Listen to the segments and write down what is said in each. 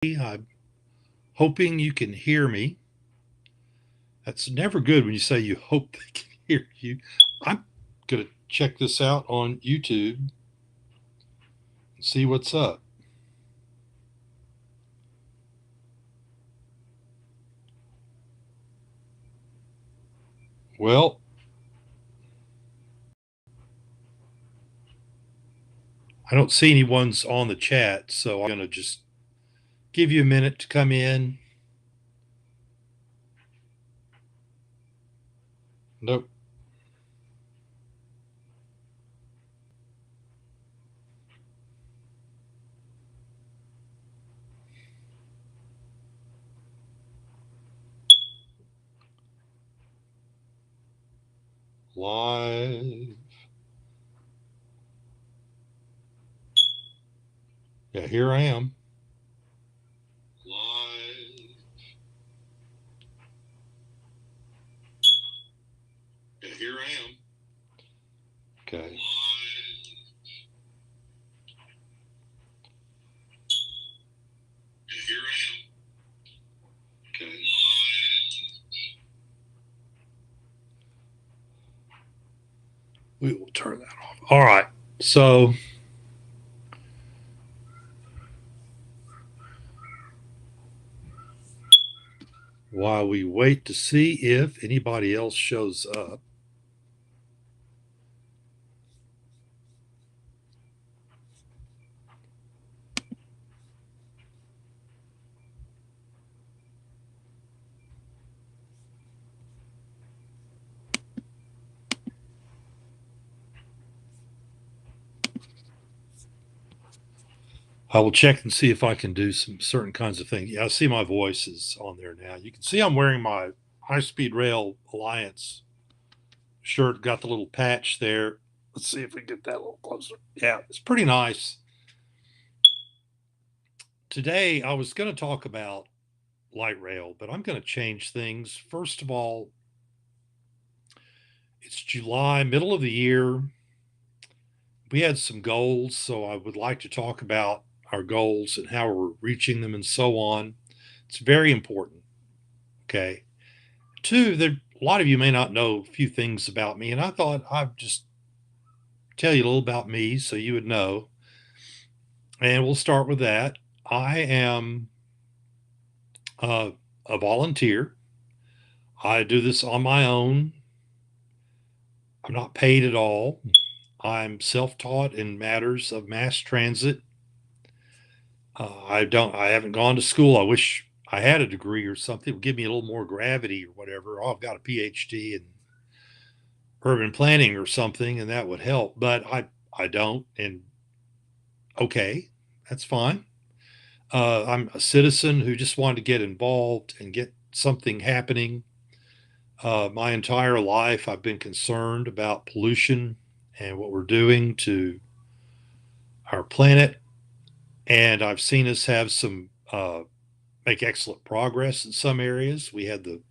I'm hoping you can hear me. That's never good when you say you hope they can hear you. I'm going to check this out on YouTube and see what's up. Well, I don't see anyone's on the chat, so I'm going to just give you a minute to come in. Nope. Live. Yeah, here I am. Live. Yeah, here I am. Okay. Yeah, here I am. Okay. We will turn that off. All right. So while we wait to see if anybody else shows up, I will check and see if I can do some certain kinds of things. Yeah, I see my voice is on there now. You can see I'm wearing my High Speed Rail Alliance shirt, got the little patch there. Let's see if we get that a little closer. Yeah, it's pretty nice. Today, I was going to talk about light rail, but I'm going to change things. First of all, it's July, middle of the year. We had some goals, so I would like to talk about our goals and how we're reaching them and so on. It's very important. Okay. Two, there a lot of you may not know a few things about me, and I thought I'd just tell you a little about me so you would know. And we'll start with that. I am uh, a volunteer. I do this on my own. I'm not paid at all. I'm self-taught in matters of mass transit. I haven't gone to school. I wish I had a degree or something. It would give me a little more gravity or whatever. Oh, I've got a PhD in urban planning or something, and that would help. But I don't. And okay, that's fine. I'm a citizen who just wanted to get involved and get something happening. My entire life, I've been concerned about pollution and what we're doing to our planet. And I've seen us have some make excellent progress in some areas. We had the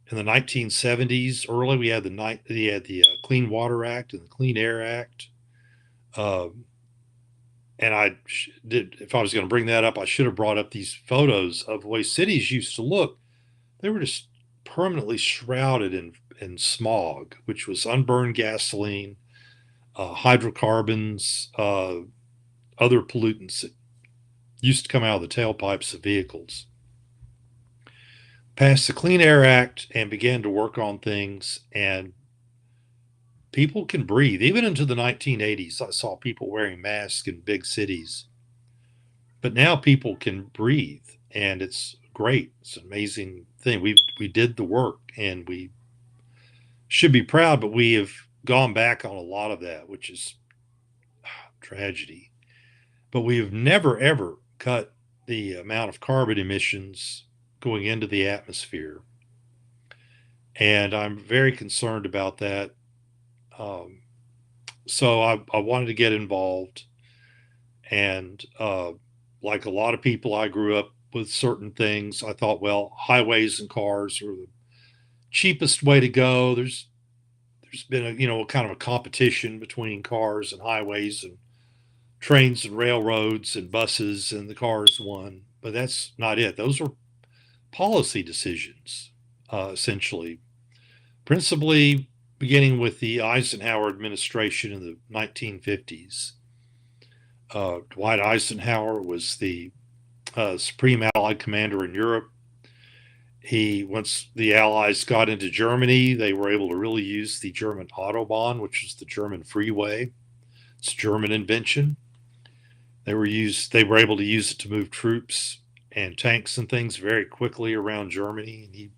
in the 1970s early we had the Clean Water Act and the Clean Air Act. Um, and did if I was going to bring that up, I should have brought up these photos of the way cities used to look. They were just permanently shrouded in smog, which was unburned gasoline, hydrocarbons, other pollutants that used to come out of the tailpipes of vehicles. Passed the Clean Air Act and began to work on things, and people can breathe. Even into the 1980s, I saw people wearing masks in big cities. But now people can breathe, and it's great. It's an amazing thing. We did the work, and we should be proud. But we have gone back on a lot of that, which is tragedy. But we have never ever cut the amount of carbon emissions going into the atmosphere, and I'm very concerned about that. Um, so I wanted to get involved, and like a lot of people, I grew up with certain things. I thought, well, highways and cars are the cheapest way to go. There's been a kind of a competition between cars and highways and trains and railroads and buses, and the cars won. but that's not it. Those are policy decisions, essentially, principally beginning with the Eisenhower administration in the 1950s. Dwight Eisenhower was the supreme Allied commander in Europe. Once the Allies got into Germany, they were able to really use the German Autobahn, which is the German freeway. It's a German invention. They were able to use it to move troops and tanks and things very quickly around Germany. And he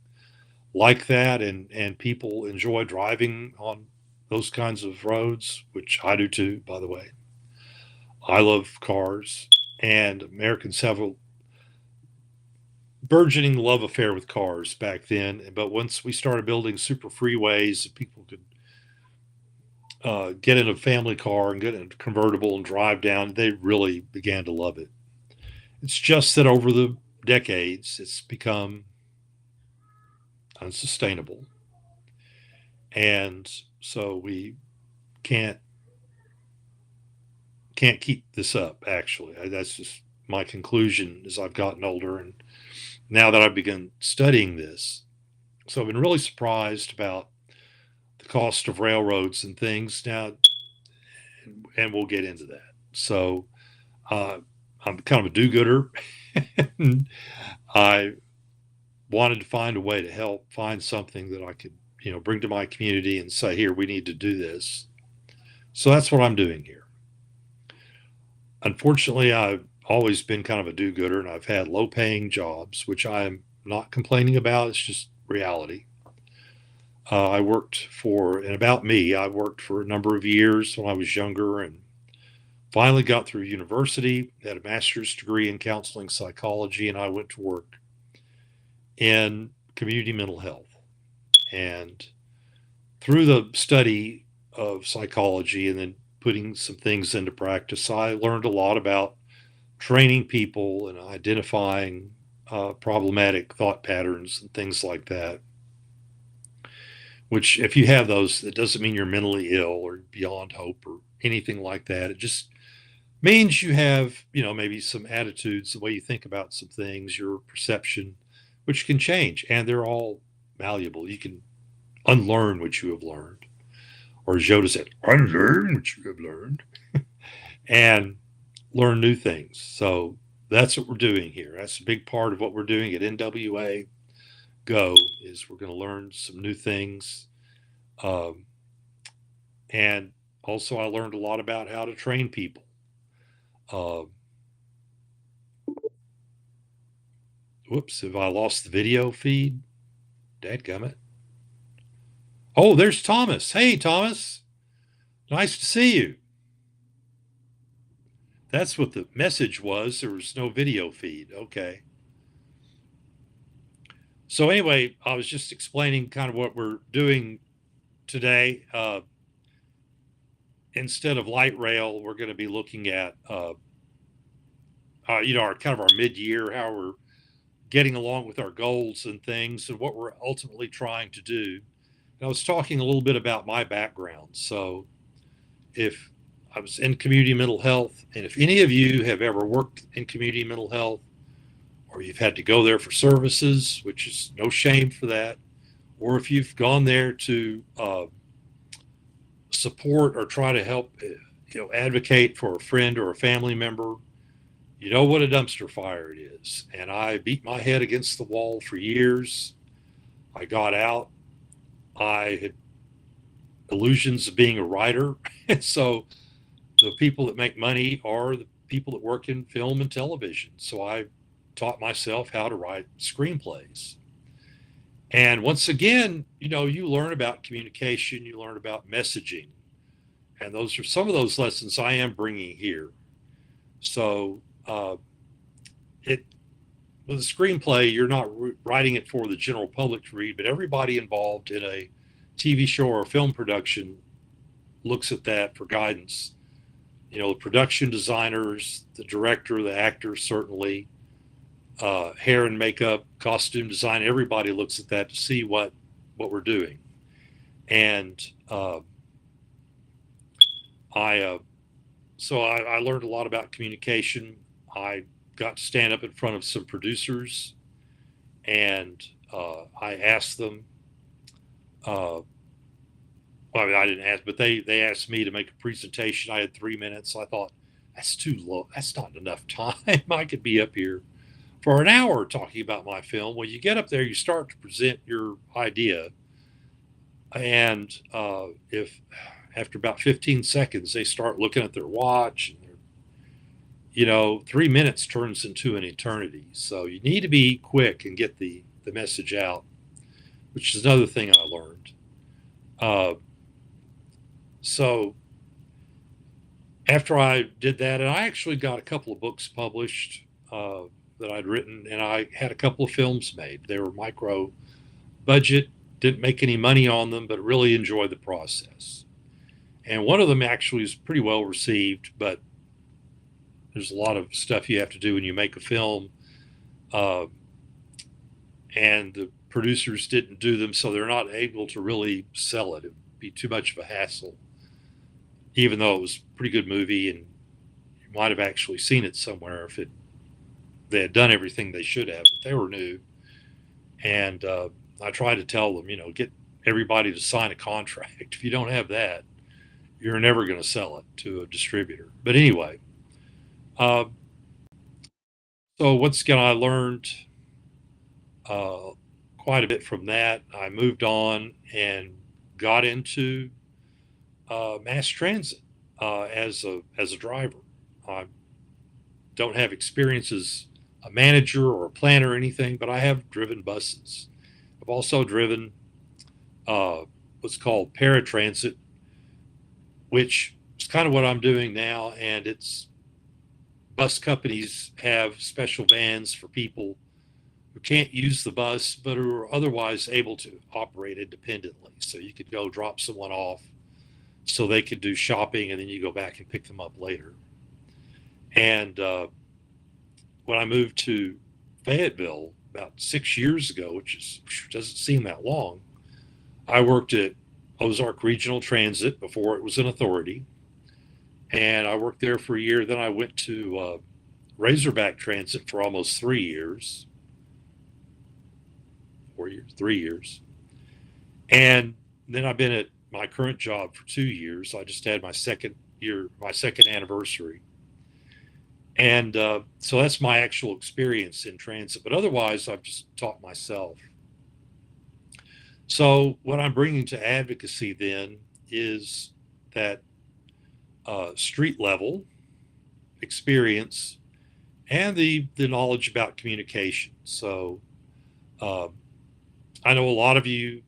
liked that, and people enjoy driving on those kinds of roads, which I do too, by the way. I love cars, and Americans have a burgeoning love affair with cars back then. But once we started building super freeways, people could get in a family car and get in a convertible and drive down. They really began to love it. It's just that over the decades, it's become unsustainable. And so we can't keep this up, actually. That's just my conclusion as I've gotten older and now that I've begun studying this. So I've been really surprised about the cost of railroads and things now, and we'll get into that. So I'm kind of a do-gooder. I wanted to find a way to help find something that I could, bring to my community and say, here, we need to do this. So that's what I'm doing here. Unfortunately, I've always been kind of a do-gooder, and I've had low-paying jobs, which I'm not complaining about. It's just reality. I worked for a number of years when I was younger, and finally got through university, had a master's degree in counseling psychology, and I went to work in community mental health. And through the study of psychology and then putting some things into practice, I learned a lot about training people and identifying problematic thought patterns and things like that. Which, if you have those, it doesn't mean you're mentally ill or beyond hope or anything like that. It just means you have, maybe some attitudes, the way you think about some things, your perception, which can change, and they're all malleable. You can unlearn what you have learned, or as Yoda said, unlearn what you have learned, and learn new things. So that's what we're doing here. That's a big part of what we're doing at NWA Go, is we're going to learn some new things. And also I learned a lot about how to train people. Whoops, have I lost the video feed? Dadgummit. Oh, there's Thomas. Hey, Thomas. Nice to see you. That's what the message was. There was no video feed. Okay. So anyway, I was just explaining kind of what we're doing today. Instead of light rail, we're going to be looking at, our mid-year, how we're getting along with our goals and things, and what we're ultimately trying to do. And I was talking a little bit about my background. So if I was in community mental health, and if any of you have ever worked in community mental health, or you've had to go there for services, which is no shame for that, or if you've gone there to support or try to help, advocate for a friend or a family member, you know what a dumpster fire it is. And I beat my head against the wall for years. I got out. I had illusions of being a writer. So the people that make money are the people that work in film and television. So I taught myself how to write screenplays. And once again, you learn about communication, you learn about messaging. And those are some of those lessons I am bringing here. So with a screenplay, you're not writing it for the general public to read, but everybody involved in a TV show or film production looks at that for guidance. The production designers, the director, the actor, certainly, hair and makeup, costume design, everybody looks at that to see what we're doing. And I learned a lot about communication. I got to stand up in front of some producers, and I asked them. Uh, well, I mean, I didn't ask, but they asked me to make a presentation. I had 3 minutes. I thought that's too low. That's not enough time. I could be up here for an hour talking about my film. Well, you get up there, you start to present your idea, and if after about 15 seconds they start looking at their watch, and 3 minutes turns into an eternity. So you need to be quick and get the message out, which is another thing I learned. So after I did that, and I actually got a couple of books published that I'd written, and I had a couple of films made. They were micro budget, didn't make any money on them, but really enjoyed the process. And one of them actually is pretty well received, but there's a lot of stuff you have to do when you make a film. And the producers didn't do them, so they're not able to really sell it. It would be too much of a hassle, even though it was a pretty good movie, and you might have actually seen it somewhere if they had done everything they should have, but they were new. And I tried to tell them, get everybody to sign a contract. If you don't have that, you're never going to sell it to a distributor. But anyway, so once again, I learned quite a bit from that. I moved on and got into mass transit as a driver. I don't have experience as a manager or a planner or anything, but I have driven buses. I've also driven what's called paratransit, which is kind of what I'm doing now. And it's bus companies have special vans for people who can't use the bus, but who are otherwise able to operate independently. So you could go drop someone off so they could do shopping, and then you go back and pick them up later. And when I moved to Fayetteville about 6 years ago, which doesn't seem that long, I worked at Ozark Regional Transit before it was an authority. And I worked there for a year. Then I went to Razorback Transit for almost 3 years. 4 years, 3 years. And then I've been at my current job for 2 years. I just had my second anniversary. And so that's my actual experience in transit. But otherwise, I've just taught myself. So what I'm bringing to advocacy then is that street level experience and the knowledge about communication. So I know a lot of you,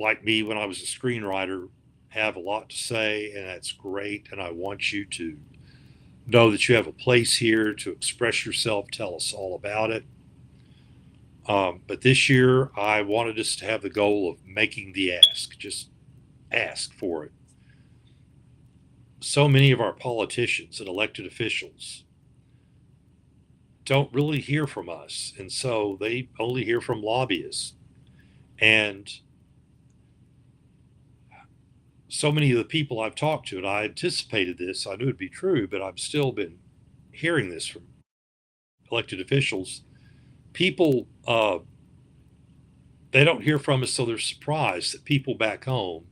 like me when I was a screenwriter, have a lot to say, and that's great. And I want you to know that you have a place here to express yourself, tell us all about it. But this year, I wanted us to have the goal of making the ask. Just ask for it. So many of our politicians and elected officials don't really hear from us, and so they only hear from lobbyists. And so many of the people I've talked to, and I anticipated this, I knew it'd be true, but I've still been hearing this from elected officials. People, they don't hear from us, so they're surprised that people back home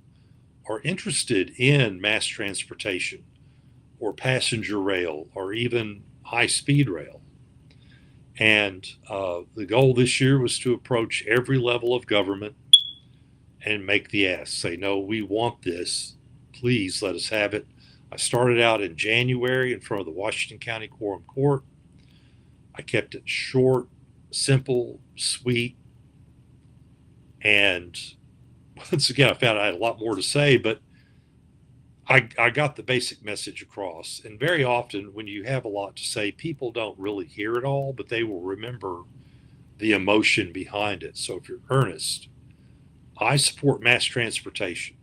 are interested in mass transportation or passenger rail or even high-speed rail. And the goal this year was to approach every level of government and make the ask. Say, no, we want this. Please let us have it. I started out in January in front of the Washington County Quorum Court. I kept it short, simple, sweet. And once again, I found I had a lot more to say, but I got the basic message across. And very often when you have a lot to say, people don't really hear it all, but they will remember the emotion behind it. So if you're earnest, I support mass transportation,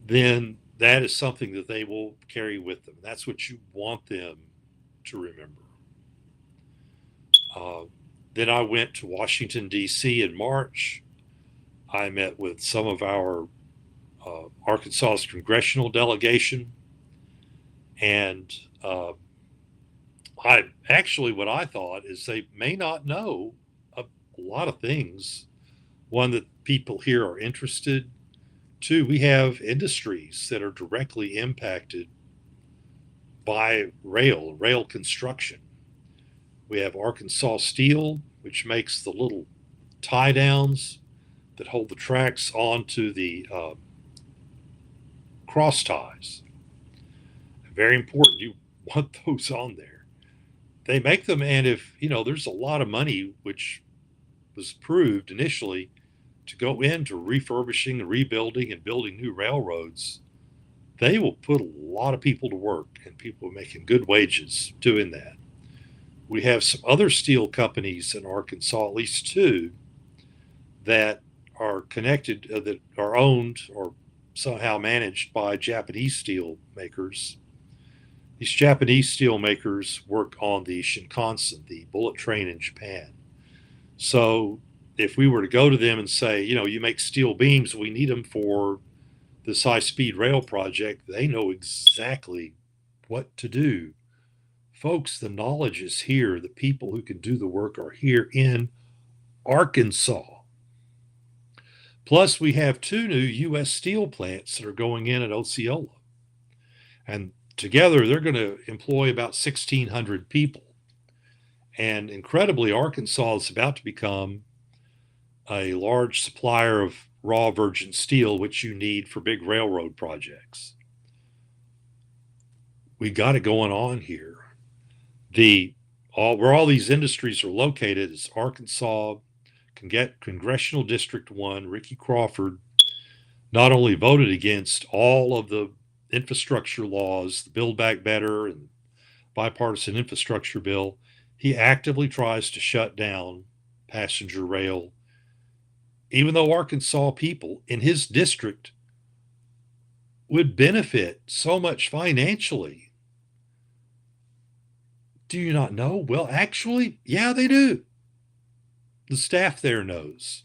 then that is something that they will carry with them. That's what you want them to remember. Then I went to Washington, D.C. in March. I met with some of our Arkansas's congressional delegation, and what I thought is they may not know a lot of things. One, that people here are interested. Two, we have industries that are directly impacted by rail construction. We have Arkansas Steel, which makes the little tie downs that hold the tracks onto the cross ties. Very important. You want those on there. They make them, and if there's a lot of money which was approved initially to go into refurbishing and rebuilding and building new railroads, they will put a lot of people to work, and people are making good wages doing that. We have some other steel companies in Arkansas, at least two, that are connected, that are owned or somehow managed by Japanese steel makers. These Japanese steel makers work on the Shinkansen, the bullet train in Japan. So if we were to go to them and say, you make steel beams, we need them for this high-speed rail project, they know exactly what to do. Folks, the knowledge is here. The people who can do the work are here in Arkansas. Plus, we have two new U.S. steel plants that are going in at Osceola. And together, they're going to employ about 1,600 people. And incredibly, Arkansas is about to become a large supplier of raw virgin steel, which you need for big railroad projects. We got it going on here. Where all these industries are located is Arkansas Congressional District 1. Ricky Crawford not only voted against all of the infrastructure laws, the Build Back Better and bipartisan infrastructure bill, he actively tries to shut down passenger rail, even though Arkansas people in his district would benefit so much financially. Do you not know? Well, actually, yeah, they do. The staff there knows.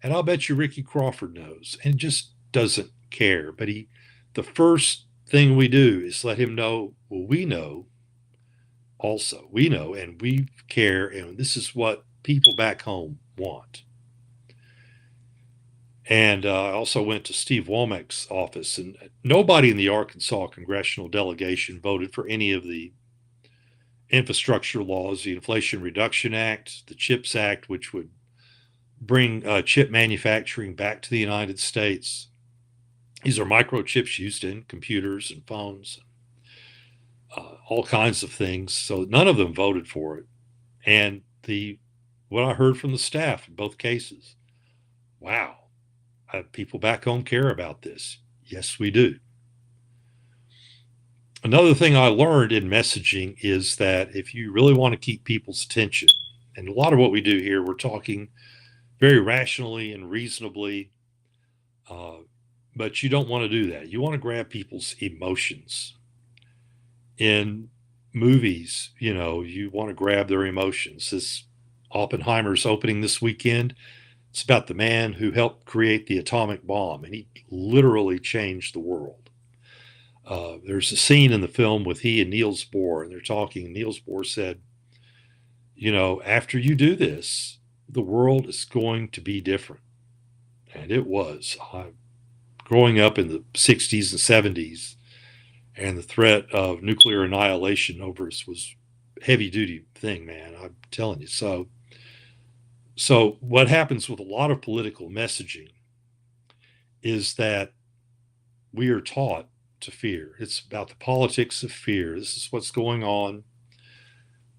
And I'll bet you Ricky Crawford knows and just doesn't care. But the first thing we do is let him know, well, we know also. We know and we care, and this is what people back home want. And I also went to Steve Womack's office, and nobody in the Arkansas congressional delegation voted for any of the infrastructure laws, the Inflation Reduction Act, the CHIPS Act, which would bring chip manufacturing back to the United States. These are microchips used in computers and phones, all kinds of things. So none of them voted for it. And what I heard from the staff in both cases, wow, people back home care about this. Yes, we do. Another thing I learned in messaging is that if you really want to keep people's attention, and a lot of what we do here, we're talking very rationally and reasonably, but you don't want to do that. You want to grab people's emotions. In movies, you want to grab their emotions. This Oppenheimer's opening this weekend, it's about the man who helped create the atomic bomb, and he literally changed the world. There's a scene in the film with he and Niels Bohr, and they're talking, and Niels Bohr said, after you do this, the world is going to be different. And it was. Growing up in the 60s and 70s, and the threat of nuclear annihilation over us was a heavy-duty thing, man. I'm telling you. So what happens with a lot of political messaging is that we are taught to fear. It's about the politics of fear. This is what's going on.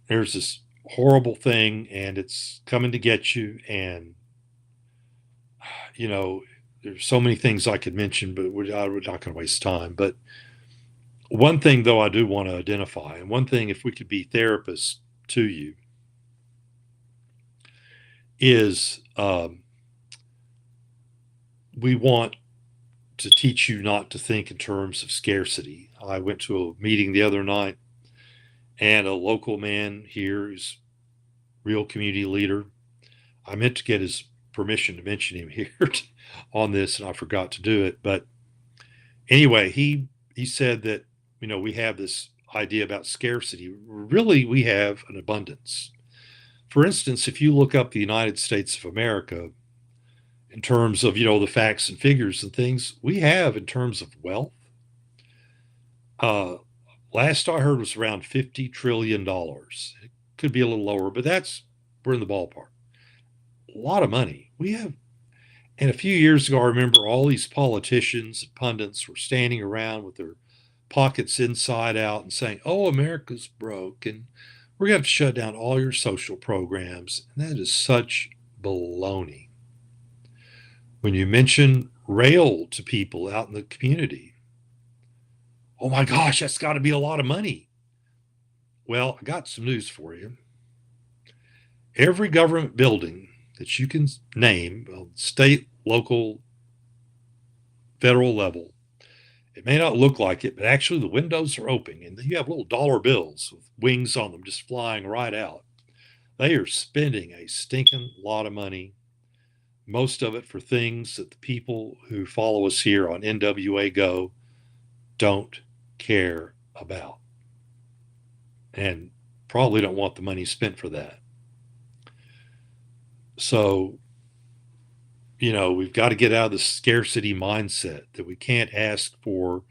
There's this horrible thing, and it's coming to get you. And, there's so many things I could mention, but we're not going to waste time. But one thing, though, I do want to identify, and one thing, if we could be therapists to you, is we want to teach you not to think in terms of scarcity. I went to a meeting the other night, and a local man here who's real community leader, I meant to get his permission to mention him here on this, and I forgot to do it. But anyway, he said that, we have this idea about scarcity. Really, we have an abundance. For instance, if you look up the United States of America in terms of, the facts and figures and things, we have in terms of wealth, uh, last I heard was around $50 trillion. It could be a little lower, but we're in the ballpark. A lot of money. We have, and a few years ago, I remember all these politicians and pundits were standing around with their pockets inside out and saying, "Oh, America's broke and we're going to have to shut down all your social programs." And that is such baloney. When you mention rail to people out in the community, "Oh my gosh, that's got to be a lot of money." Well, I got some news for you. Every government building that you can name, state, local, federal level, it may not look like it, but actually the windows are open and you have little dollar bills with wings on them just flying right out. They are spending a stinking lot of money, most of it for things that the people who follow us here on NWA Go don't care about and probably don't want the money spent for that. So, we've got to get out of the scarcity mindset that we can't ask for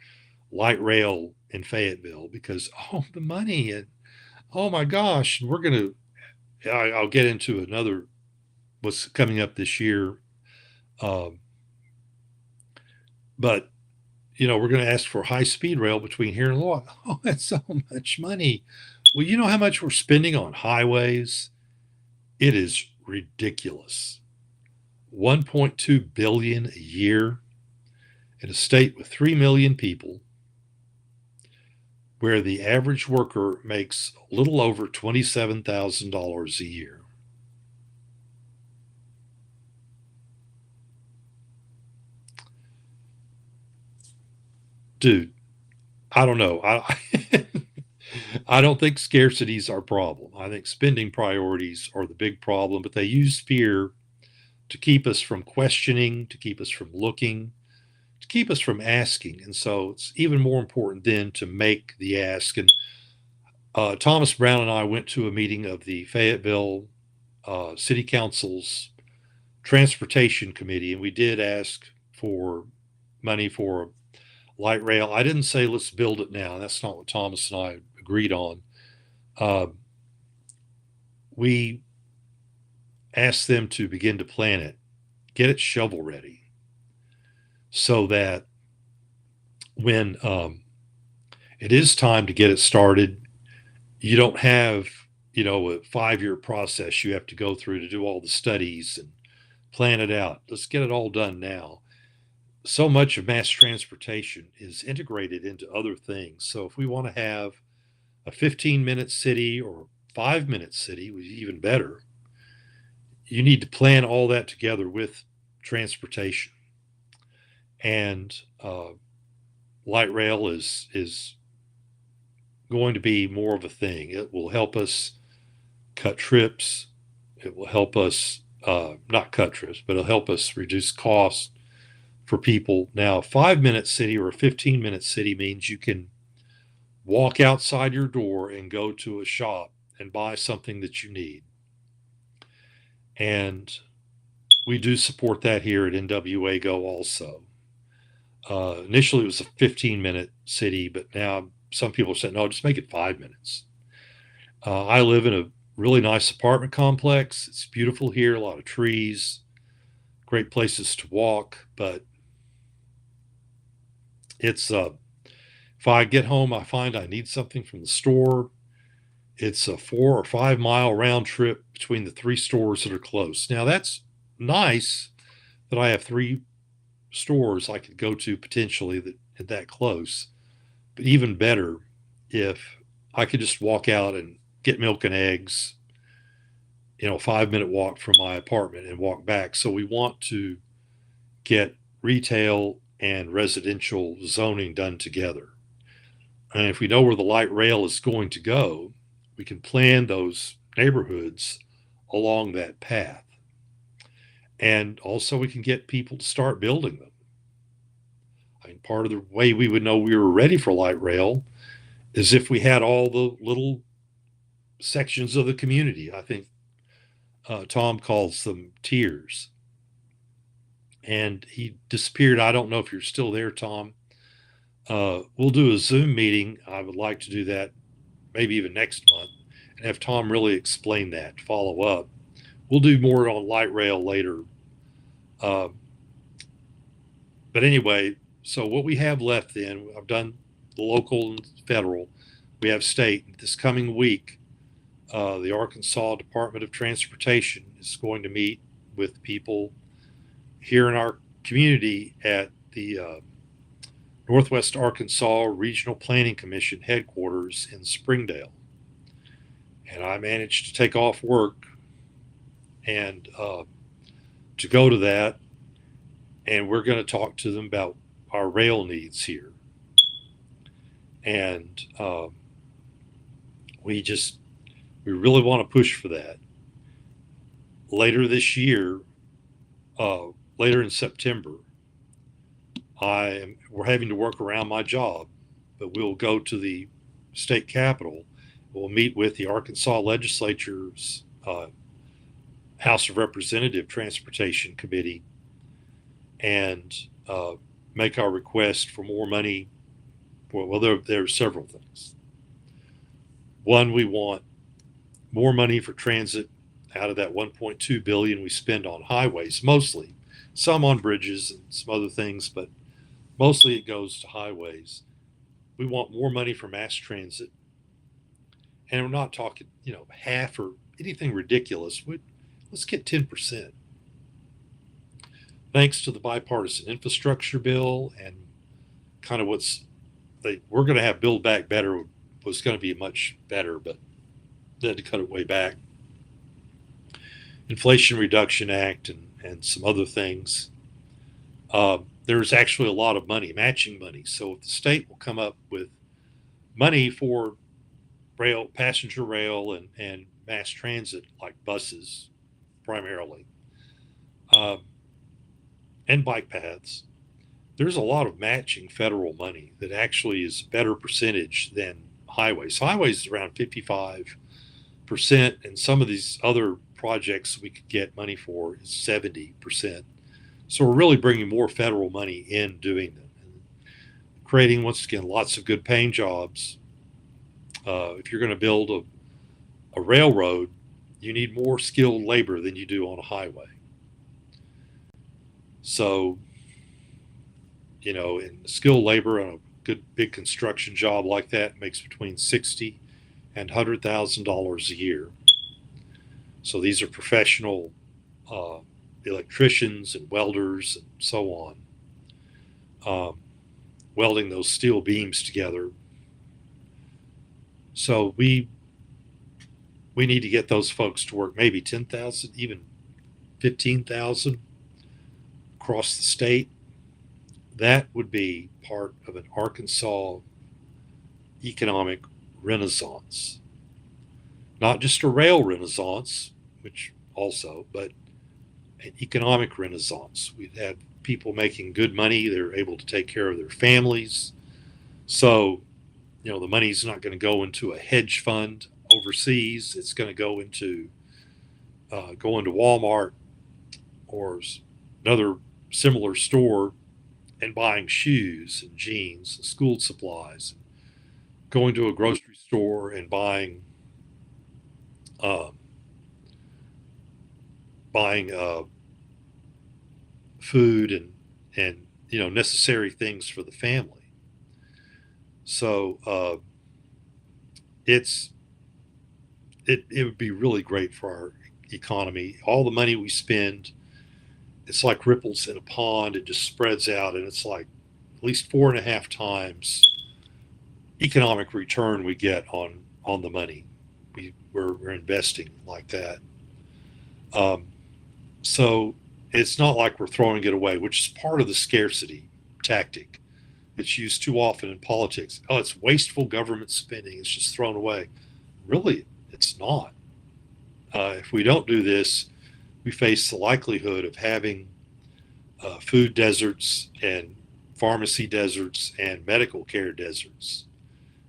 light rail in Fayetteville because, oh, the money, and oh my gosh, we're going to, I'll get into another, what's coming up this year. Um, but, we're going to ask for high speed rail between here and Lowell. Oh, that's so much money. Well, you know how much we're spending on highways? It is ridiculous. 1.2 billion a year in a state with 3 million people where the average worker makes a little over $27,000 a year. Dude, I don't know. I don't think scarcity is our problem. I think spending priorities are the big problem, but they use fear to keep us from questioning, to keep us from looking, to keep us from asking. And so it's even more important then to make the ask. And Thomas Brown and I went to a meeting of the Fayetteville City Council's Transportation Committee, and we did ask for money for light rail. I didn't say let's build it now. That's not what Thomas and I agreed on. We asked them to begin to plan it, get it shovel ready, so that when it is time to get it started, you don't have, a 5-year process you have to go through to do all the studies and plan it out. Let's get it all done now. So much of mass transportation is integrated into other things. So if we want to have a 15-minute city or 5-minute city, was even better, you need to plan all that together with transportation. And light rail is going to be more of a thing. It will help us cut trips. It will help us not cut trips, but it'll help us reduce costs for people. Now, a 5-minute city or a 15-minute city means you can walk outside your door and go to a shop and buy something that you need. And we do support that here at NWA Go also. Initially, it was a 15-minute city, but now some people are saying, no, just make it 5 minutes. I live in a really nice apartment complex. It's beautiful here, a lot of trees, great places to walk, but it's if I get home, I find I need something from the store. It's a 4 or 5 mile round trip between the 3 stores that are close. Now that's nice that I have 3 stores I could go to potentially that close, but even better if I could just walk out and get milk and eggs, a 5-minute walk from my apartment and walk back. So we want to get retail and residential zoning done together. And if we know where the light rail is going to go, we can plan those neighborhoods along that path. And also we can get people to start building them. I mean, part of the way we would know we were ready for light rail as if we had all the little sections of the community. I think Tom calls them tiers. And he disappeared. I don't know if you're still there, Tom. We'll do a Zoom meeting. I would like to do that maybe even next month and have Tom really explain that, follow up. We'll do more on light rail later. Uh, but anyway, so what we have left then, I've done the local and federal. We have state. This coming week, the Arkansas Department of Transportation is going to meet with people here in our community at the Northwest Arkansas Regional Planning Commission headquarters in Springdale. And I managed to take off work and to go to that. And we're going to talk to them about our rail needs here. And we really want to push for that. Later this year, later in September, we're having to work around my job, but we'll go to the state capitol. We'll meet with the Arkansas Legislature's House of Representative Transportation Committee and make our request for more money. Well, there are several things. One, we want more money for transit out of that 1.2 billion we spend on highways, mostly, some on bridges and some other things, but mostly it goes to highways. We want more money for mass transit. And we're not talking, half or anything ridiculous. Let's get 10%. Thanks to the bipartisan infrastructure bill and kind of we're going to have Build Back Better was going to be much better, but they had to cut it way back. Inflation Reduction Act and some other things. There's actually a lot of money, matching money. So if the state will come up with money for rail, passenger rail, and mass transit, like buses primarily, and bike paths, there's a lot of matching federal money that actually is a better percentage than highways. Highways is around 55%, and some of these other projects we could get money for is 70%. So we're really bringing more federal money in doing them, and creating, once again, lots of good paying jobs. If you're going to build a railroad, you need more skilled labor than you do on a highway. So, in skilled labor on a good big construction job like that makes between $60,000 and $100,000 a year. So these are professional electricians and welders and so on, welding those steel beams together. So we need to get those folks to work, maybe 10,000, even 15,000 across the state. That would be part of an Arkansas economic renaissance. Not just a rail renaissance, which also, but an economic renaissance. We'd have people making good money. They're able to take care of their families. So, the money's not going to go into a hedge fund overseas. It's going to go into Walmart or another similar store and buying shoes and jeans and school supplies, going to a grocery store and buying food and necessary things for the family. So it would be really great for our economy. All the money we spend, it's like ripples in a pond. It just spreads out, and it's like at least 4.5 times economic return we get on the money we're investing like that. So it's not like we're throwing it away, which is part of the scarcity tactic. It's used too often in politics. Oh, it's wasteful government spending. It's just thrown away. Really, it's not. If we don't do this, we face the likelihood of having food deserts and pharmacy deserts and medical care deserts.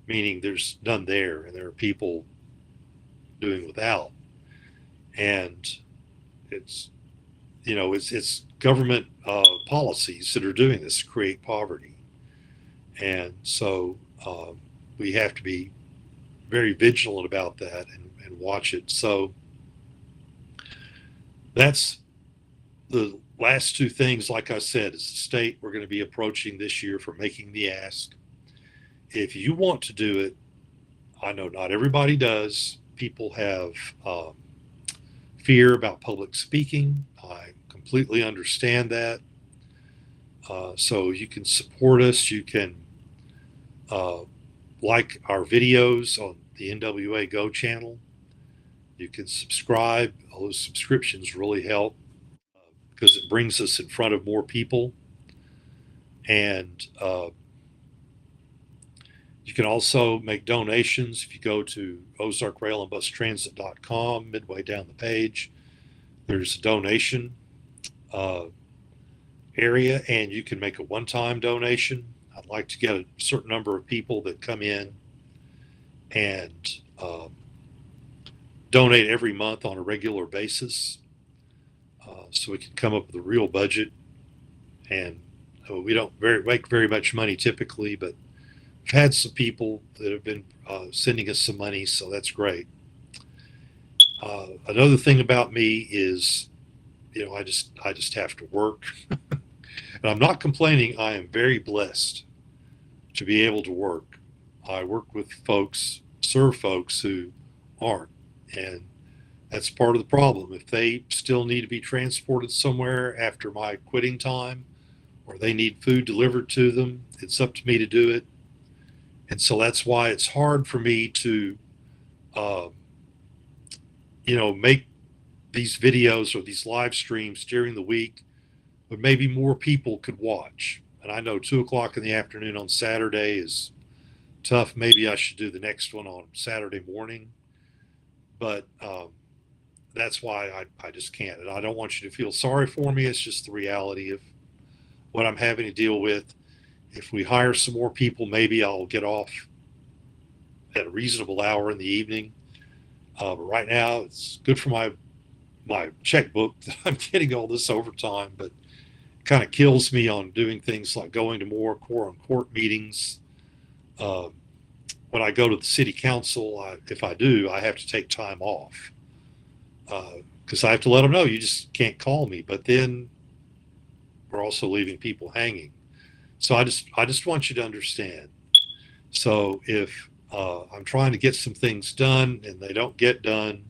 meaning there's none there, and there are people doing without. And it's it's government policies that are doing this to create poverty, and so we have to be very vigilant about that and watch it. So that's the last two things. Like I said, as a state, we're going to be approaching this year for making the ask. If you want to do it, I know not everybody does. People have fear about public speaking. I completely understand that. So you can support us. You can uh, like our videos on the NWA Go channel. You can subscribe. All those subscriptions really help because it brings us in front of more people. And you can also make donations if you go to ozarkrailandbustransit.com. Midway down the page, there's a donation uh, area, and you can make a one-time donation. I'd like to get a certain number of people that come in and donate every month on a regular basis, so we can come up with a real budget. And we don't make very much money typically, but we've had some people that have been sending us some money, so that's great. Another thing about me is, I just have to work, and I'm not complaining. I am very blessed to be able to work. I work with folks, serve folks who aren't, and that's part of the problem. If they still need to be transported somewhere after my quitting time, or they need food delivered to them, it's up to me to do it. And so that's why it's hard for me to, uh, make these videos or these live streams during the week, but maybe more people could watch. And I know 2 o'clock in the afternoon on Saturday is tough. Maybe I should do the next one on Saturday morning, but that's why I just can't. And I don't want you to feel sorry for me. It's just the reality of what I'm having to deal with. If we hire some more people, maybe I'll get off at a reasonable hour in the evening. But right now, it's good for my checkbook that I'm getting all this overtime, but it kind of kills me on doing things like going to more court meetings. Uh, when I go to the city council, if I do, I have to take time off because I have to let them know you just can't call me. But then we're also leaving people hanging. So I just want you to understand. So if I'm trying to get some things done and they don't get done,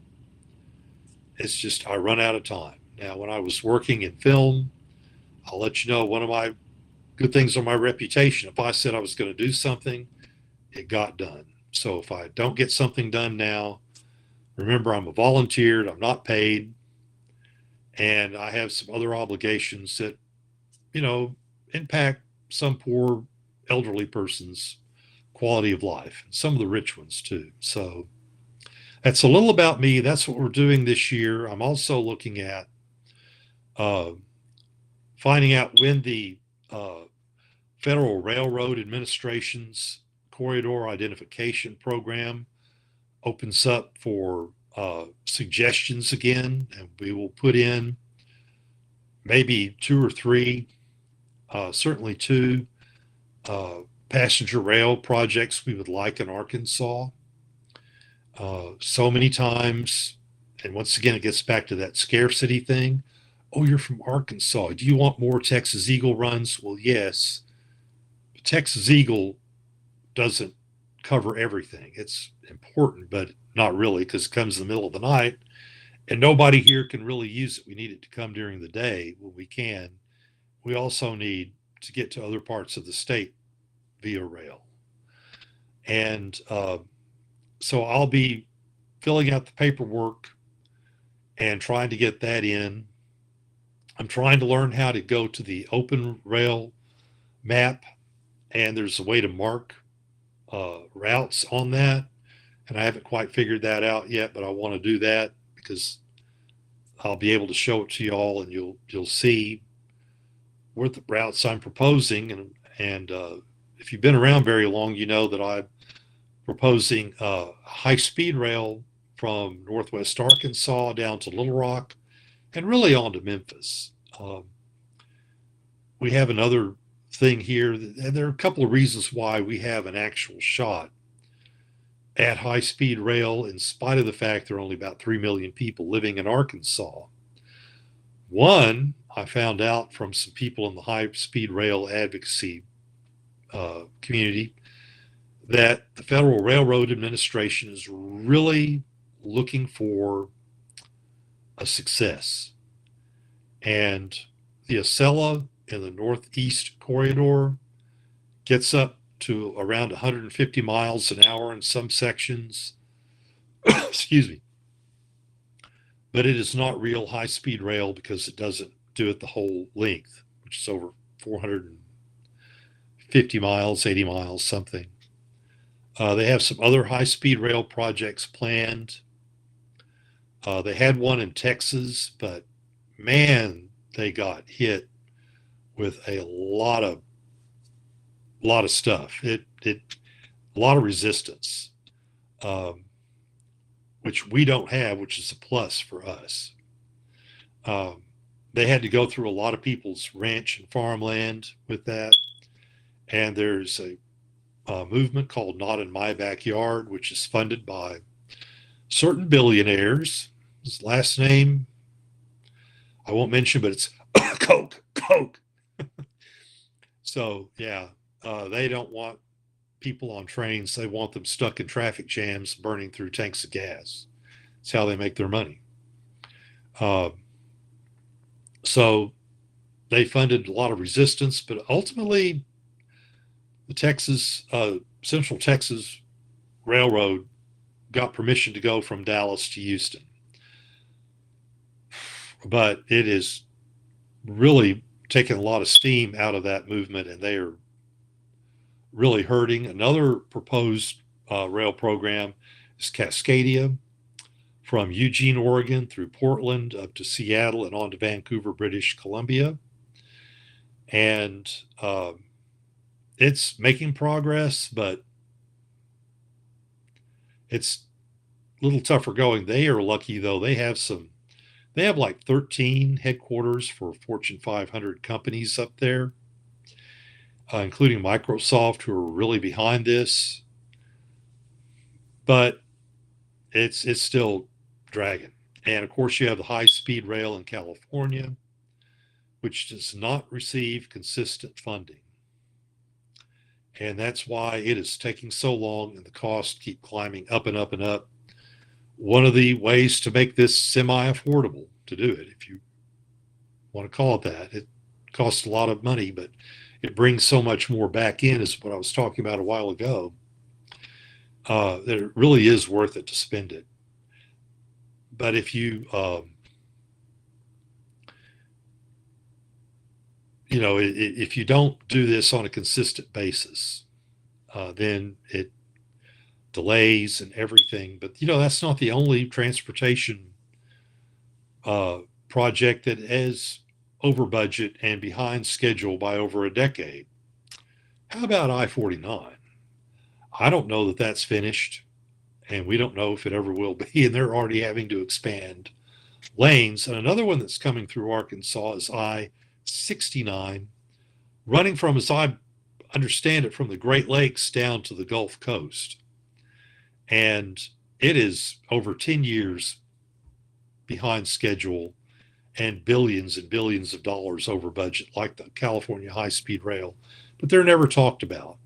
it's just I run out of time. Now, when I was working in film, I'll let you know one of my good things on my reputation. If I said I was going to do something, it got done. So if I don't get something done now, remember I'm a volunteer, I'm not paid, and I have some other obligations that, impact some poor elderly person's quality of life, and some of the rich ones too. So that's a little about me. That's what we're doing this year. I'm also looking at uh, finding out when the uh, Federal Railroad Administration's corridor identification program opens up for suggestions again, and we will put in maybe two or three, certainly two passenger rail projects we would like in Arkansas. So many times, and once again, it gets back to that scarcity thing. Oh, you're from Arkansas. Do you want more Texas Eagle runs? Well, yes. Texas Eagle doesn't cover everything. It's important, but not really because it comes in the middle of the night and nobody here can really use it. We need it to come during the day when we can. We also need to get to other parts of the state via rail. And so I'll be filling out the paperwork and trying to get that in. I'm trying to learn how to go to the open rail map, and there's a way to mark routes on that. And I haven't quite figured that out yet, but I want to do that because I'll be able to show it to y'all, and you'll see where the routes I'm proposing. And if you've been around very long, you know that I proposing high-speed rail from Northwest Arkansas down to Little Rock and really on to Memphis. We have another thing here, and there are a couple of reasons why we have an actual shot at high-speed rail in spite of the fact there are only about 3 million people living in Arkansas. One, I found out from some people in the high-speed rail advocacy community that the Federal Railroad Administration is really looking for a success. And the Acela in the Northeast Corridor gets up to around 150 miles an hour in some sections. Excuse me. But it is not real high-speed rail because it doesn't do it the whole length, which is over 450 miles, 80 miles, something. They have some other high-speed rail projects planned. They had one in Texas, but man, they got hit with a lot of stuff. A lot of resistance, which we don't have, which is a plus for us. They had to go through a lot of people's ranch and farmland with that. And there's a movement called Not in My Backyard, which is funded by certain billionaires. His last name, I won't mention, but it's Coke. So, yeah, they don't want people on trains. They want them stuck in traffic jams, burning through tanks of gas. It's how they make their money. So they funded a lot of resistance, but ultimately the Central Texas Railroad got permission to go from Dallas to Houston. But it is really taken a lot of steam out of that movement, and they are really hurting. Another proposed rail program is Cascadia from Eugene, Oregon through Portland up to Seattle and on to Vancouver, British Columbia. And it's making progress, but it's a little tougher going. They are lucky, though. They have like 13 headquarters for Fortune 500 companies up there, including Microsoft, who are really behind this. But it's still dragging. And of course, you have the high-speed rail in California, which does not receive consistent funding. And that's why it is taking so long and the costs keep climbing up and up and up. One of the ways to make this semi-affordable to do it, if you want to call it that, it costs a lot of money, but it brings so much more back in, is what I was talking about a while ago, that it really is worth it to spend it. But if you, if you don't do this on a consistent basis, then it delays and everything. But, that's not the only transportation project that is over budget and behind schedule by over a decade. How about I-49? I don't know that that's finished, and we don't know if it ever will be, and they're already having to expand lanes. And another one that's coming through Arkansas is I-69, running from, as I understand it, from the Great Lakes down to the Gulf Coast. And it is over 10 years behind schedule and billions of dollars over budget, like the California high-speed rail, but they're never talked about.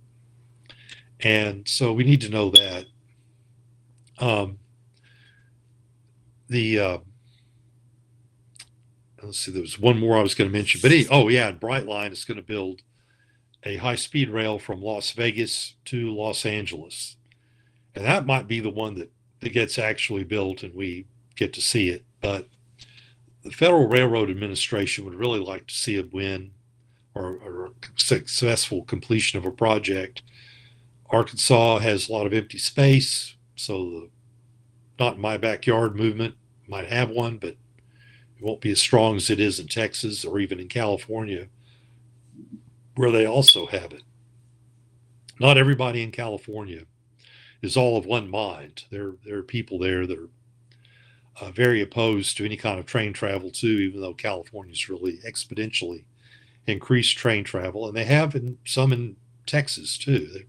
And so we need to know that. Let's see, there was one more I was going to mention, but Brightline is going to build a high-speed rail from Las Vegas to Los Angeles. And that might be the one that gets actually built and we get to see it. But the Federal Railroad Administration would really like to see a win or a successful completion of a project. Arkansas has a lot of empty space, so the Not in My Backyard movement might have one, but it won't be as strong as it is in Texas or even in California, where they also have it. Not everybody in California is all of one mind. There are people there that are very opposed to any kind of train travel too, even though California's really exponentially increased train travel, and they have some in Texas too.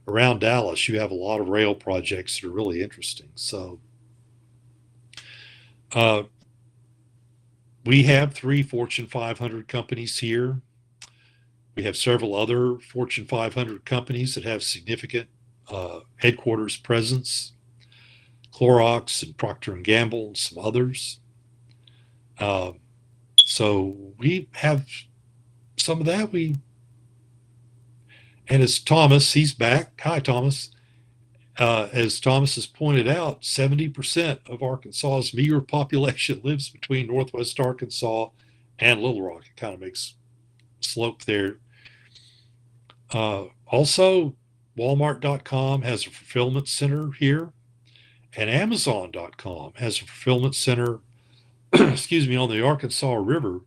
Around Dallas, you have a lot of rail projects that are really interesting. So uh, we have 3 Fortune 500 companies here. We have several other Fortune 500 companies that have significant headquarters presence. Clorox and Procter and Gamble and some others. Uh, so we have some of that. And as Thomas, he's back. Hi, Thomas. As Thomas has pointed out, 70% of Arkansas's meager population lives between Northwest Arkansas and Little Rock. It kind of makes slope there. Also, Walmart.com has a fulfillment center here, and Amazon.com has a fulfillment center, excuse me, on the Arkansas River.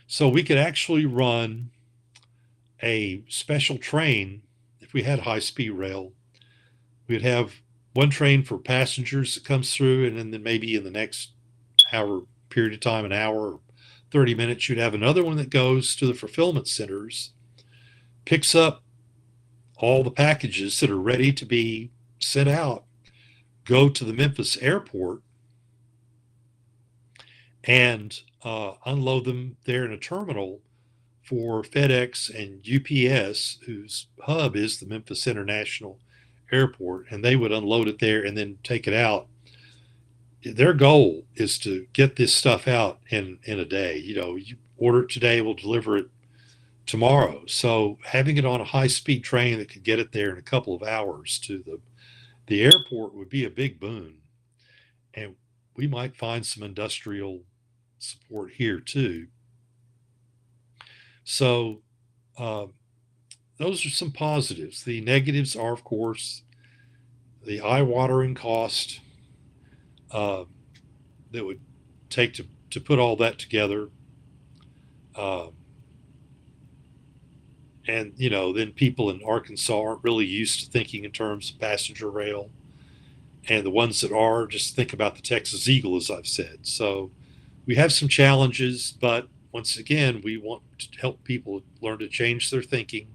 So we could actually run a special train if we had high-speed rail. We'd have one train for passengers that comes through, and then maybe in the next hour period of time, an hour or 30 minutes, you'd have another one that goes to the fulfillment centers, picks up all the packages that are ready to be sent out, go to the Memphis airport, and unload them there in a terminal for FedEx and UPS, whose hub is the Memphis International Airport, and they would unload it there and then take it out. Their goal is to get this stuff out in a day. You order it today, we'll deliver it tomorrow. So having it on a high-speed train that could get it there in a couple of hours to the airport would be a big boon. And we might find some industrial support here too. So those are some positives. The negatives are, of course, the eye-watering cost that would take to put all that together. And, then people in Arkansas aren't really used to thinking in terms of passenger rail. And the ones that are, just think about the Texas Eagle, as I've said. So we have some challenges, but once again, we want to help people learn to change their thinking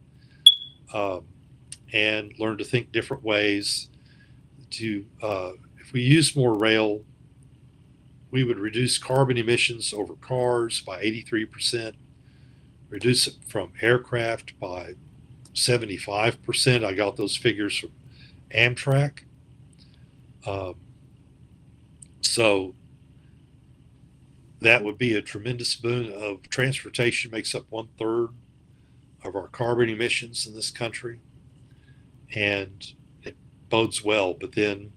and learn to think different ways. If we use more rail, we would reduce carbon emissions over cars by 83%, reduce it from aircraft by 75%. I got those figures from Amtrak. So that would be a tremendous boon. Of transportation makes up 1/3 of our carbon emissions in this country, and it bodes well. But then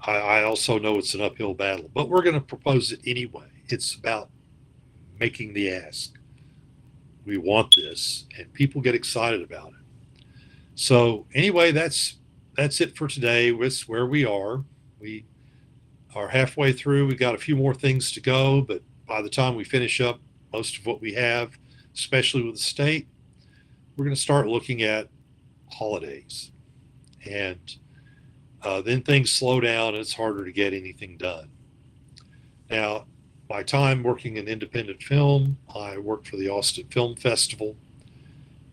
I also know it's an uphill battle, but we're going to propose it anyway. It's about making the ask. We want this, and people get excited about it. So anyway, that's it for today. That's where we are. We are halfway through. We got a few more things to go, but by the time we finish up most of what we have, especially with the state, we're going to start looking at holidays. And then things slow down and it's harder to get anything done. Now, my time working in independent film, I worked for the Austin Film Festival,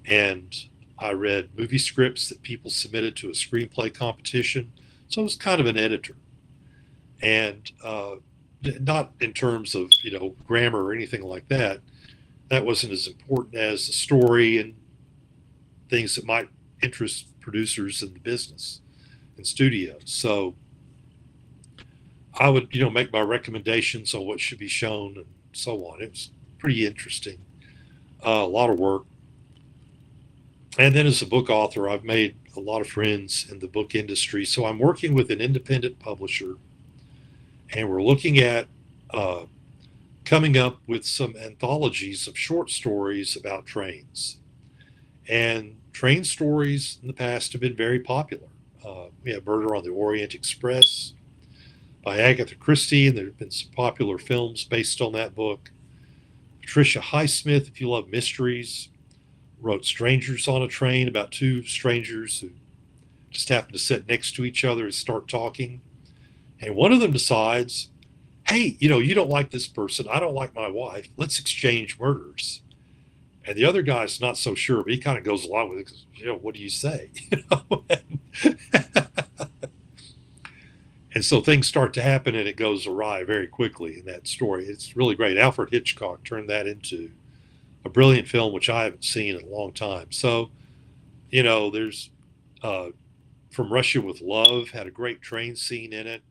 and I read movie scripts that people submitted to a screenplay competition. So I was kind of an editor. And not in terms of, grammar or anything like that. That wasn't as important as the story and things that might interest producers in the business and studios. So I would, make my recommendations on what should be shown and so on. It was pretty interesting. A lot of work. And then as a book author, I've made a lot of friends in the book industry. So I'm working with an independent publisher, and we're looking at coming up with some anthologies of short stories about trains. And train stories in the past have been very popular. We have Murder on the Orient Express by Agatha Christie, and there have been some popular films based on that book. Patricia Highsmith, if you love mysteries, wrote Strangers on a Train, about two strangers who just happen to sit next to each other and start talking. And one of them decides, hey, you don't like this person. I don't like my wife. Let's exchange murders. And the other guy's not so sure, but he kind of goes along with it because, what do you say? And so things start to happen and it goes awry very quickly in that story. It's really great. Alfred Hitchcock turned that into a brilliant film, which I haven't seen in a long time. So, there's From Russia with Love, had a great train scene in it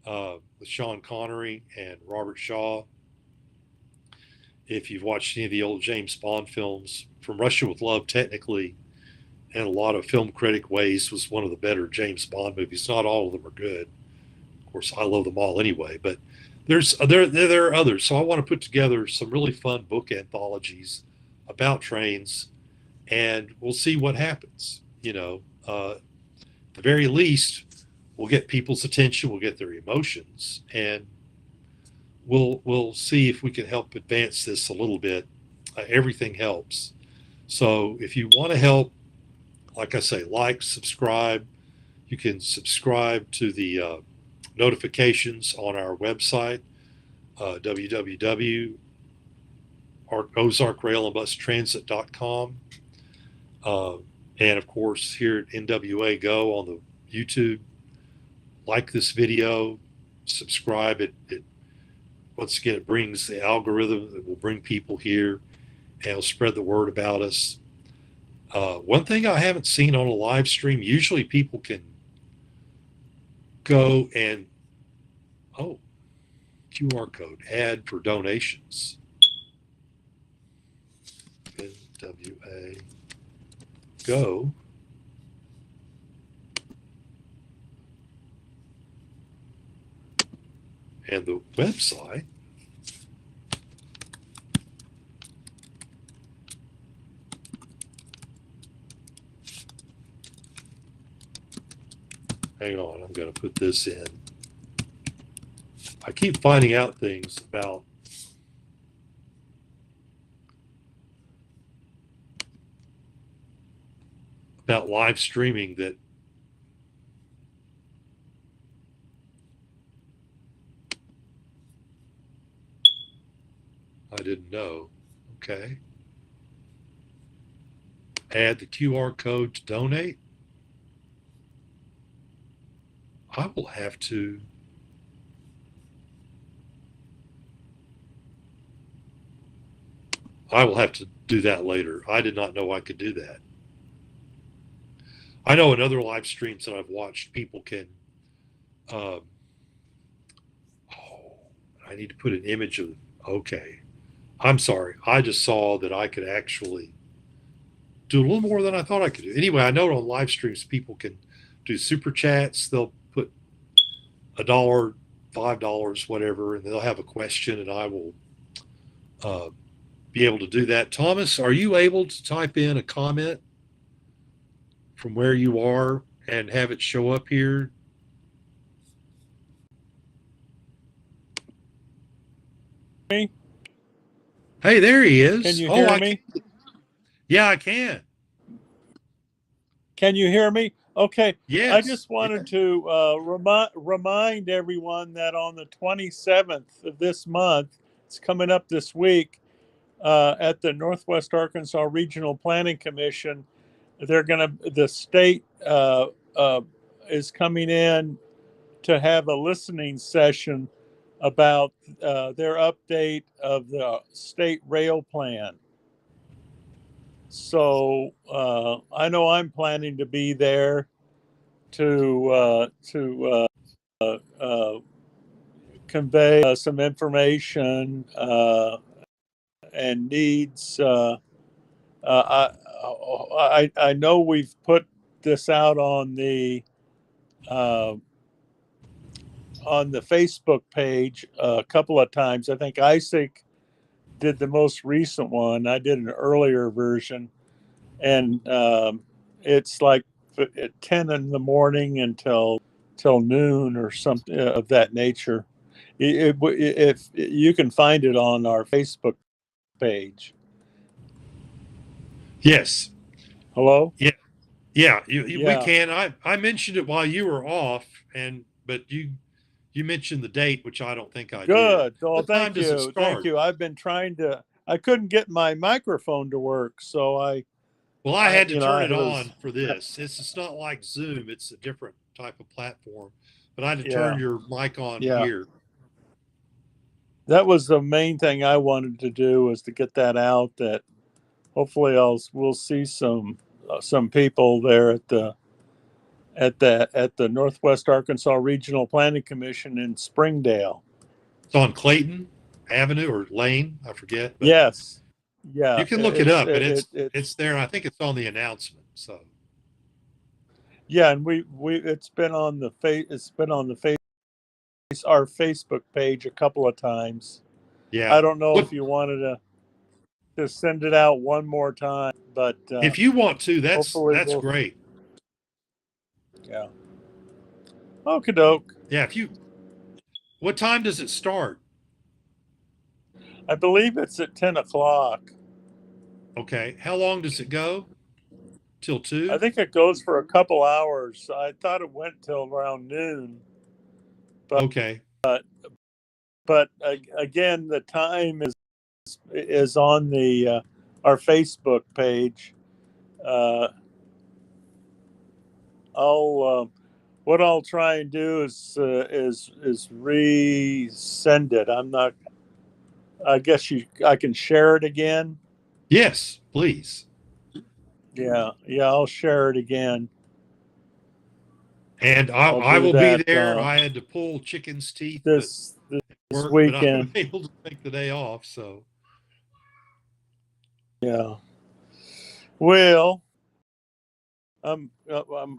with Sean Connery and Robert Shaw. If you've watched any of the old James Bond films, From Russia with Love, technically, in a lot of film critic ways, was one of the better James Bond movies. Not all of them are good. Of course, I love them all anyway, but there are others. So I want to put together some really fun book anthologies about trains, and we'll see what happens. At the very least, we'll get people's attention, we'll get their emotions, and we'll see if we can help advance this a little bit. Everything helps. So if you want to help, like I say, subscribe. You can subscribe to the notifications on our website, www.ozarkrailambustransit.com. And of course, here at NWA Go on the YouTube, like this video, subscribe. It once again, it brings the algorithm that will bring people here and it'll spread the word about us. One thing I haven't seen on a live stream, usually people can go and, QR code, add for donations. NWA Go. And the website hang on, I'm going to put this in. I keep finding out things about live streaming that I didn't know. Okay. Add the QR code to donate. I will have to do that later. I did not know I could do that. I know in other live streams that I've watched, people can, I need to put an image of, okay. I'm sorry. I just saw that I could actually do a little more than I thought I could do. Anyway, I know on live streams, people can do super chats. They'll put $1, $5, whatever, and they'll have a question, and I will be able to do that. Thomas, are you able to type in a comment from where you are and have it show up here? Me? Hey, there he is. Can you hear me? Yeah, I can. Can you hear me? Okay. Yes. I just wanted to remind everyone that on the 27th of this month, it's coming up this week, at the Northwest Arkansas Regional Planning Commission, the state is coming in to have a listening session about their update of the state rail plan. So I know I'm planning to be there to convey some information and needs. I know we've put this out on the Facebook page a couple of times. I think Isaac did the most recent one. I did an earlier version, and it's like at 10 in the morning until noon or something of that nature. If you can find it on our Facebook page. Yes. Hello? Yeah. Yeah, we Yeah. can. I mentioned it while you were off, but you mentioned the date, which I don't think I did. Good. Oh, What time thank does it you. Thank start? you. I've been trying to, I couldn't get my microphone to work. So Well, I had to turn I it was, on for this. It's not like Zoom. It's a different type of platform, but I had to turn yeah, your mic on yeah. here. That was the main thing I wanted to do, was to get that out, that hopefully we'll see some people there at the Northwest Arkansas Regional Planning Commission in Springdale. It's on Clayton Avenue or Lane, I forget, but Yes. Yeah, you can look it up, and it's it's there. I think it's on the announcement. So yeah, and we it's been on the face our Facebook page a couple of times. yeah, I don't know what if you wanted to send it out one more time, but if you want to? hopefully That's we'll, great. yeah. Okie doke. Yeah, if you what time does it start? I believe it's at 10 o'clock. Okay, how long does it go? Till I 2? think it goes for a couple hours. I thought it went till around noon, but Okay. again, the time is on the our Facebook page. Uh, I'll what I'll try and do is resend it. I'm not. I guess I can share it again. Yes, please. Yeah, yeah. I'll share it again. And I'll I do will be that there. I had to pull chicken's teeth at this work, but I'm weekend. able to take the day off. So Yeah. Well, I'm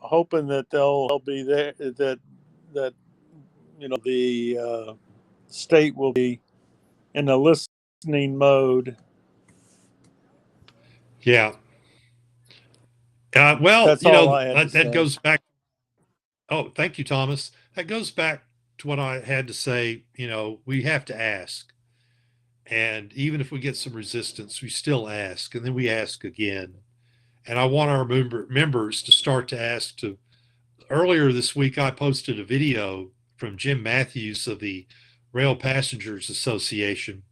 hoping that they'll be there. That the state will be in a listening mode. yeah. Well, That's all I had to that say. goes back. Oh, thank you, Thomas. That goes back to what I had to say. We have to ask. And even if we get some resistance, we still ask. And then we ask again. And I want our members to start to ask to. Earlier this week, I posted a video from Jim Matthews of the Rail Passengers Association.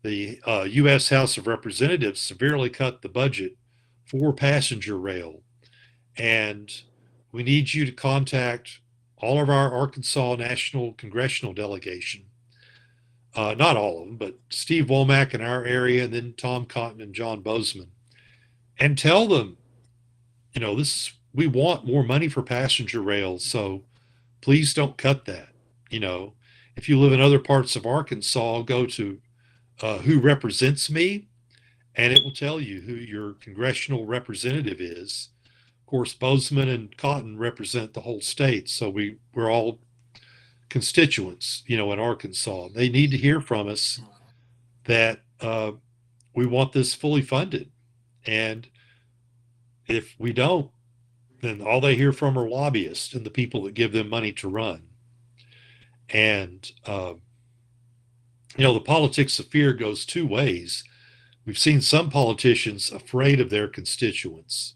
The U.S. House of Representatives severely cut the budget for passenger rail. And we need you to contact all of our Arkansas National Congressional Delegation. Not all of them, but Steve Womack in our area, and then Tom Cotton and John Bozeman, and tell them, we want more money for passenger rail. So please don't cut that. You know, if you live in other parts of Arkansas, go to Who Represents Me, and it will tell you who your congressional representative is. Of course, Bozeman and Cotton represent the whole state, so we're all constituents, in Arkansas. They need to hear from us that we want this fully funded, and if we don't, then all they hear from are lobbyists and the people that give them money to run. And the politics of fear goes two ways. We've seen some politicians afraid of their constituents,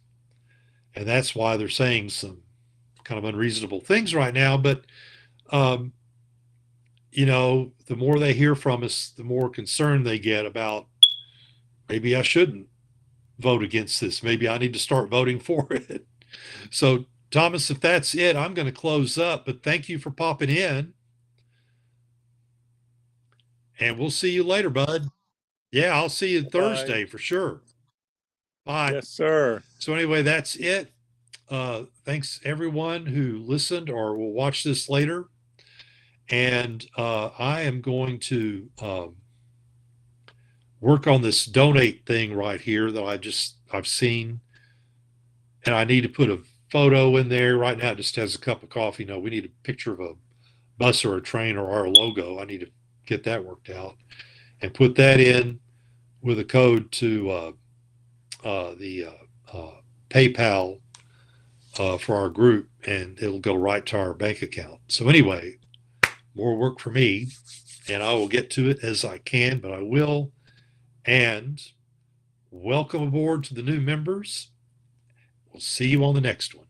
and that's why they're saying some kind of unreasonable things right now. But um, the more they hear from us, the more concerned they get about, maybe I shouldn't vote against this. Maybe I need to start voting for it. So, Thomas, if that's it, I'm going to close up. But thank you for popping in, and we'll see you later, bud. Yeah, I'll see you Bye. Thursday for sure. Bye. Yes, sir. So, anyway, that's it. Thanks everyone who listened or will watch this later. And I am going to work on this donate thing right here that I've seen, and I need to put a photo in there. Right now it just has a cup of coffee. No, we need a picture of a bus or a train or our logo. I need to get that worked out and put that in with a code to the PayPal for our group, and it'll go right to our bank account. So anyway, more work for me, and I will get to it as I can, but I will. And welcome aboard to the new members. We'll see you on the next one.